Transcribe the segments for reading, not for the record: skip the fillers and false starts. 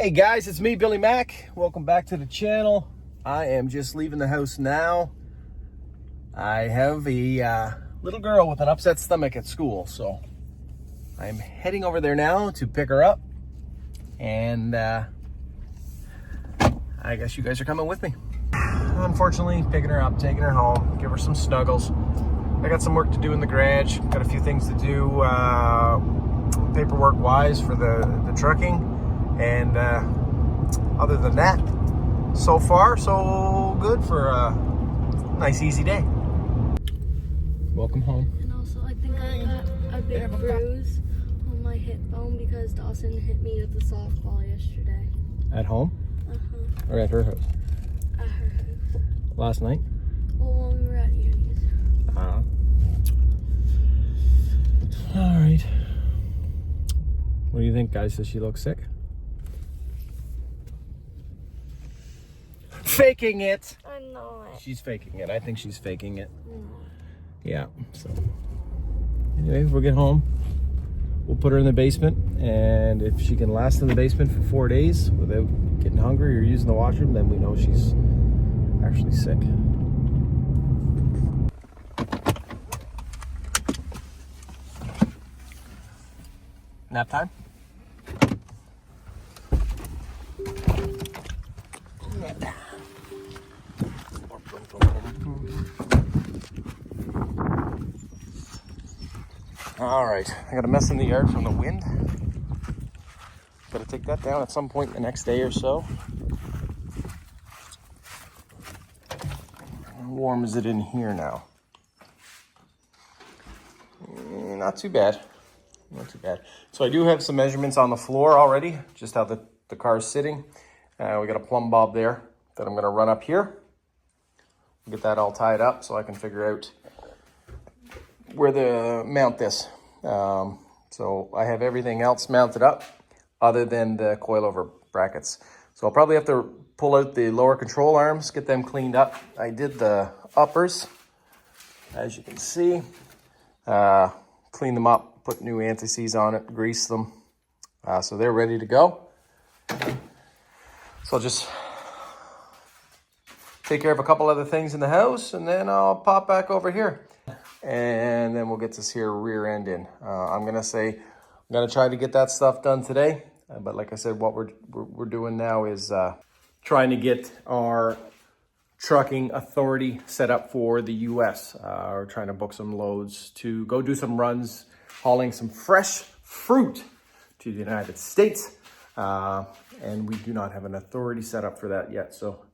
Hey guys, it's me, Billy Mack. Welcome back to the channel. I am just leaving the house now. I have a little girl with an upset stomach at school, so I'm heading over there now to pick her up. And I guess you guys are coming with me. Unfortunately, picking her up, taking her home, give her some snuggles. I got some work to do in the garage. Got a few things to do paperwork-wise for the trucking. And other than that, so far, so good for a nice, easy day. Welcome home. And also, I think I got a big bruise on my hip bone because Dawson hit me with a softball yesterday. At home? Uh-huh. Or at her house? At her house. Last night? Well, when we were at Uni's. All right. What do you think, guys? Does she look sick? Faking it. I know it. She's faking it. I think she's faking it. No. Yeah. So anyway, we'll get home. We'll put her in the basement, and if she can last in the basement for 4 days without getting hungry or using the washroom, then we know she's actually sick. Nap time? All right, I got a mess in the yard from the wind. Gotta take that down at some point the next day or so. How warm is it in here now? Not too bad. Not too bad. So I do have some measurements on the floor already, just how the car is sitting. We got a plumb bob there that I'm gonna run up here. Get that all tied up so I can figure out where to mount this. So I have everything else mounted up other than the coilover brackets. So I'll probably have to pull out the lower control arms, get them cleaned up. I did the uppers, as you can see. Clean them up, put new anti-seize on it, grease them. So they're ready to go. So I'll just take care of a couple other things in the house, and then I'll pop back over here. And then we'll get this here rear end in. I'm gonna try to get that stuff done today. But like I said, what we're doing now is trying to get our trucking authority set up for the US. We're trying to book some loads to go do some runs, hauling some fresh fruit to the United States. And we do not have an authority set up for that yet. So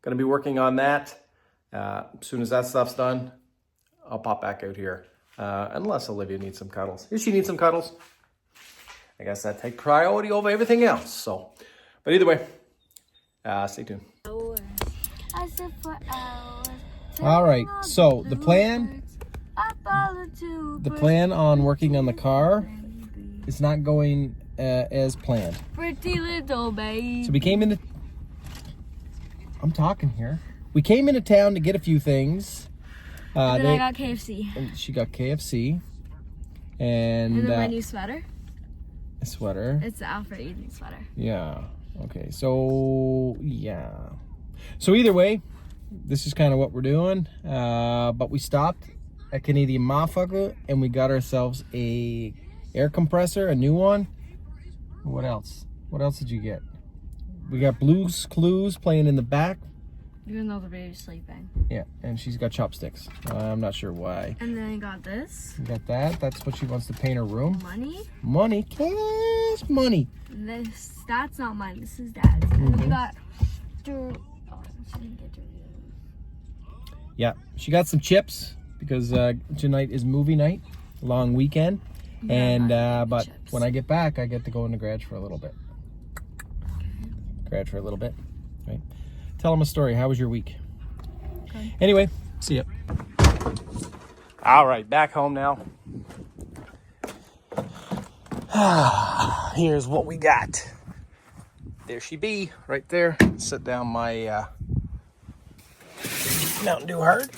gonna be working on that. As soon as that stuff's done, I'll pop back out here. Unless Olivia needs some cuddles. If she needs some cuddles, I guess that take priority over everything else. So, but either way, stay tuned. I said for hours. All right, so the plan on working on the car is not going as planned. Pretty little baby. So we came into, I'm talking here. We came into town to get a few things. And then I got KFC. And she got KFC. And then my new sweater. A sweater. It's the Alfred evening sweater. Yeah. Okay. So, yeah. So either way, this is kind of what we're doing. But we stopped at Canadian Motherfucker and we got ourselves a air compressor, a new one. What else? What else did you get? We got Blue's Clues playing in the back. Even though the baby's sleeping. Yeah, and she's got chopsticks. I'm not sure why. And then I got this. You got that? That's what she wants to paint her room. Money. Money. Cash money. That's not mine. This is Dad's. And we got... Oh, she didn't get to read. Yeah, she got some chips because tonight is movie night. Long weekend. Yeah, and but chips. When I get back, I get to go in the garage for a little bit. Right? Tell them a story. How was your week? Okay. Anyway, see ya. All right, back home now. Here's what we got. There she be, right there. Set down my Mountain Dew Hard.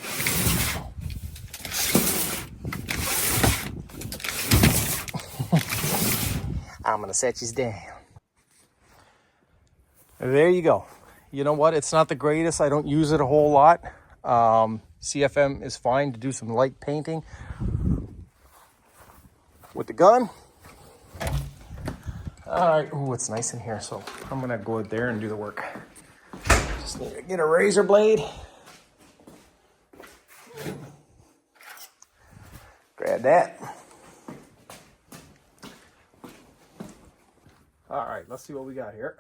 I'm gonna set you down. There you go. You know what? It's not the greatest. I don't use it a whole lot. CFM is fine to do some light painting with the gun. All right. Ooh, it's nice in here. So I'm going to go out there and do the work. Just need to get a razor blade. Grab that. All right. Let's see what we got here.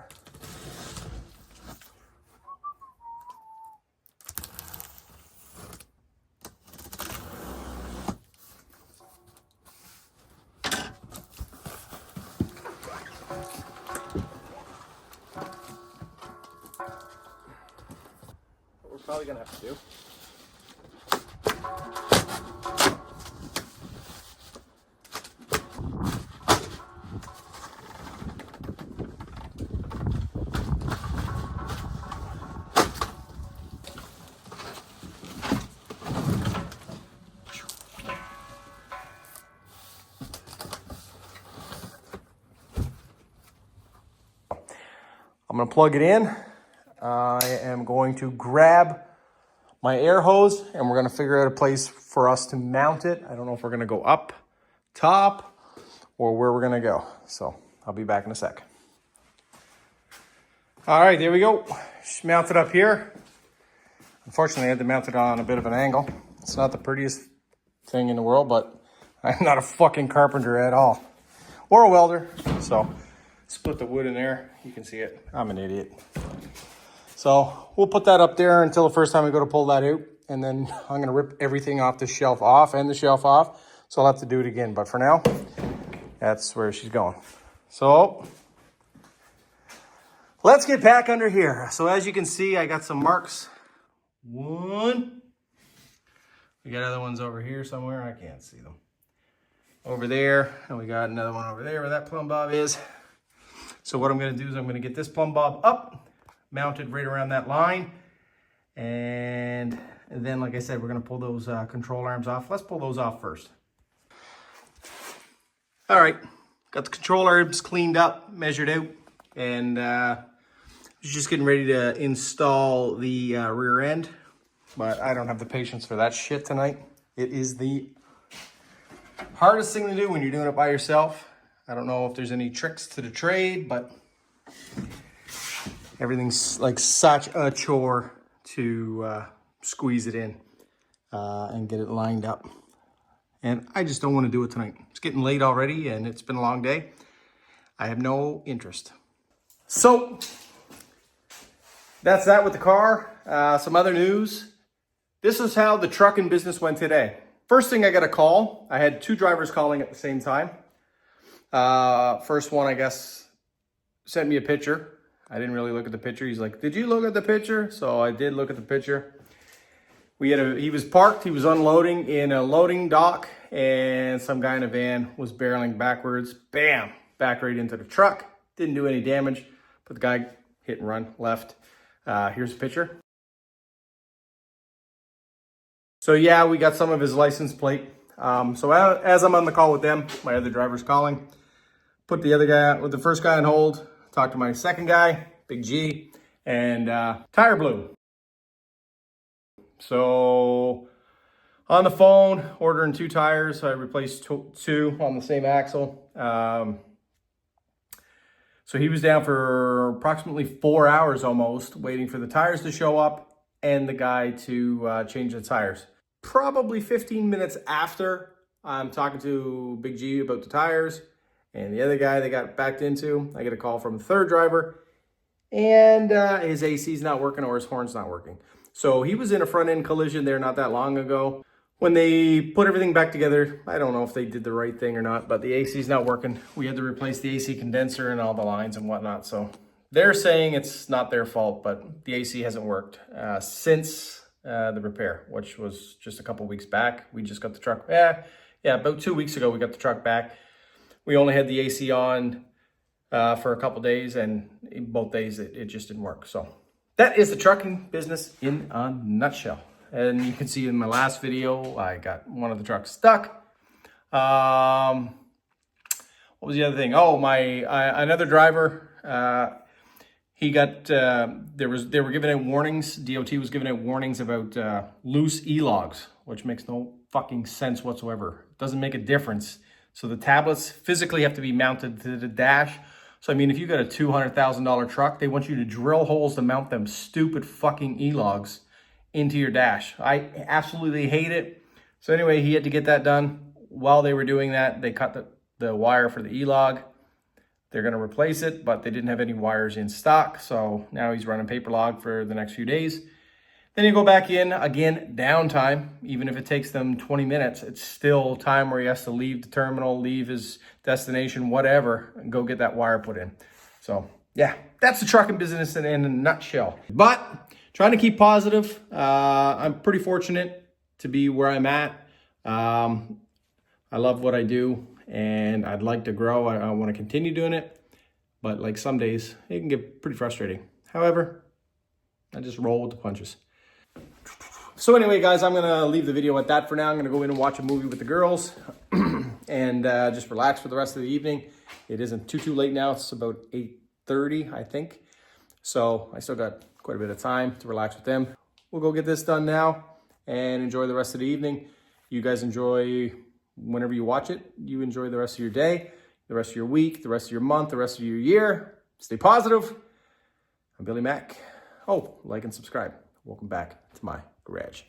We're probably gonna have to do. I'm gonna plug it in. I am going to grab my air hose and we're gonna figure out a place for us to mount it. I don't know if we're gonna go up top or where we're gonna go. So I'll be back in a sec. All right, there we go. Just mount it up here. Unfortunately, I had to mount it on a bit of an angle. It's not the prettiest thing in the world, but I'm not a fucking carpenter at all. Or a welder, so split the wood in there. You can see it. I'm an idiot. So we'll put that up there until the first time we go to pull that out. And then I'm going to rip everything off the shelf off and the shelf off. So I'll have to do it again. But for now, that's where she's going. So let's get back under here. So as you can see, I got some marks. One. We got other ones over here somewhere. I can't see them. Over there. And we got another one over there where that plumb bob is. So what I'm going to do is I'm going to get this plumb bob up, mounted right around that line. And then, like I said, we're going to pull those control arms off. Let's pull those off first. All right. Got the control arms cleaned up, measured out. And just getting ready to install the rear end. But I don't have the patience for that shit tonight. It is the hardest thing to do when you're doing it by yourself. I don't know if there's any tricks to the trade, but everything's like such a chore to squeeze it in and get it lined up. And I just don't want to do it tonight. It's getting late already and it's been a long day. I have no interest. So that's that with the car. Some other news. This is how the trucking business went today. First thing, I got a call. I had two drivers calling at the same time. First one, I guess, sent me a picture. I didn't really look at the picture. He's like, did you look at the picture? So I did look at the picture. He was parked. He was unloading in a loading dock and some guy in a van was barreling backwards. Bam, back right into the truck. Didn't do any damage, but the guy hit and run, left. Here's a picture. So yeah, we got some of his license plate. So as I'm on the call with them, my other driver's calling. Put the other guy, with the first guy on hold, talk to my second guy, Big G, and tire blew. So on the phone, ordering 2 tires. I replaced 2 on the same axle. So he was down for approximately 4 hours almost, waiting for the tires to show up and the guy to change the tires. Probably 15 minutes after I'm talking to Big G about the tires and the other guy they got backed into, I get a call from the third driver and his AC's not working or his horn's not working. So he was in a front end collision there not that long ago. When they put everything back together, I don't know if they did the right thing or not, but the AC's not working. We had to replace the AC condenser and all the lines and whatnot. So they're saying it's not their fault, but the AC hasn't worked since the repair, which was just a couple weeks back. We just got the truck. Yeah, about 2 weeks ago, we got the truck back. We only had the AC on for a couple days, and in both days it just didn't work. So that is the trucking business in a nutshell. And you can see in my last video, I got one of the trucks stuck. What was the other thing? Oh, another driver he got, they were giving out warnings, DOT was giving out warnings about loose E-logs, which makes no fucking sense whatsoever. It doesn't make a difference. So the tablets physically have to be mounted to the dash. So, I mean, if you got a $200,000 truck, they want you to drill holes to mount them stupid fucking E-logs into your dash. I absolutely hate it. So anyway, he had to get that done. While they were doing that, they cut the wire for the E-log. They're going to replace it, but they didn't have any wires in stock. So now he's running paper log for the next few days. Then you go back in, again, downtime. Even if it takes them 20 minutes, it's still time where he has to leave the terminal, leave his destination, whatever, and go get that wire put in. So yeah, that's the trucking business in a nutshell. But trying to keep positive. I'm pretty fortunate to be where I'm at. I love what I do, and I'd like to grow. I want to continue doing it. But like some days, it can get pretty frustrating. However, I just roll with the punches. So anyway, guys, I'm going to leave the video at that for now. I'm going to go in and watch a movie with the girls and just relax for the rest of the evening. It isn't too late now. It's about 8:30, I think. So I still got quite a bit of time to relax with them. We'll go get this done now and enjoy the rest of the evening. You guys enjoy whenever you watch it. You enjoy the rest of your day, the rest of your week, the rest of your month, the rest of your year. Stay positive. I'm Billy Mack. Oh, like and subscribe. Welcome back to my garage.